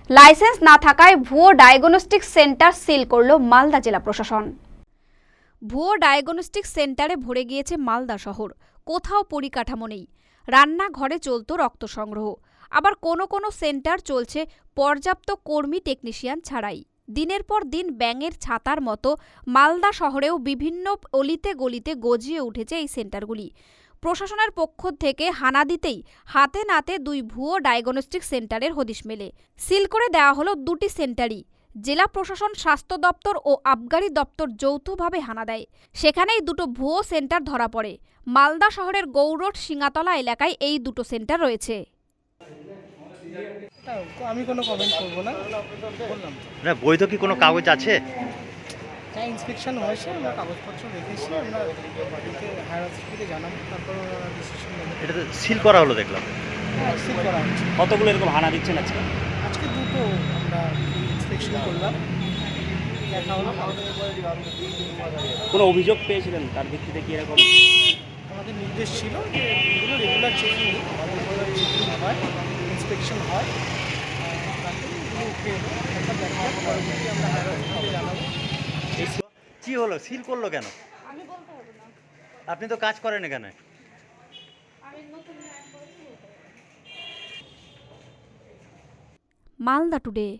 Licence না থাকায় ভুয়ো ডায়াগনস্টিক সেন্টার সিল করল মালদা জেলা প্রশাসন। ভুয়ো ডায়াগনস্টিক সেন্টারে ভরে গিয়েছে মালদা শহর। কোথাও পরিকাঠামো নেই, রান্নাঘরে চলত রক্ত সংগ্রহ, আবার কোনো সেন্টার চলছে পর্যাপ্ত কর্মী টেকনিশিয়ান ছাড়াই। দিনের পর দিন ব্যাঙের ছাতার মতো মালদা শহরেও বিভিন্ন অলিতে গলিতে গজিয়ে উঠেছে এই সেন্টারগুলি। প্রশাসনের পক্ষ থেকে হানা দিতেই হাতে নাতে দুই ভুয়ো ডায়াগনস্টিক সেন্টারের হদিশ মেলে। সিল করে দেওয়া হলো দুটি সেন্টারই। জেলা প্রশাসন, স্বাস্থ্য দপ্তর ও আবগারি দপ্তর যৌথভাবে হানা দেয়। সেখানেই দুটো ভুয়ো সেন্টার ধরা পড়ে। মালদা শহরের গৌরোড সিঙ্গাতলা এলাকায় এই দুটো সেন্টার রয়েছে। আমি কোনো কমেন্ট করবো না, বললাম না, বৈধ কি কোনো কাগজ আছে? হ্যাঁ, ইন্সপেকশন হয়েছে, আমরা কাগজপত্র রেখেছি, আমরা বাড়িতে হায়ার অথরিটিকে জানাবো, তারপর ওরা ডিসিশন নেবে। এটা তো সিল করা হলো দেখলাম। হ্যাঁ, সিল করা হচ্ছে। কতগুলো এরকম হানা দিচ্ছেন আজকে? আজকে দুটো আমরা ইন্সপেকশন করলাম, দেখা হলো। কোনো অভিযোগ পেয়েছিলেন, তার ভিত্তিতে কি এরকম? আমাদের নির্দেশ ছিল যে এগুলো রেগুলার চেকিং হয়, ইন্সপেকশন হয়, তারপরে এগুলোকে একটা দেখা হয়, পরবর্তী আমরা হায়ার অথরিটিকে জানাবো। কি হলো, সিল করলো কেন? আপনি তো কাজ করেন এখানে। মালদা টুডে।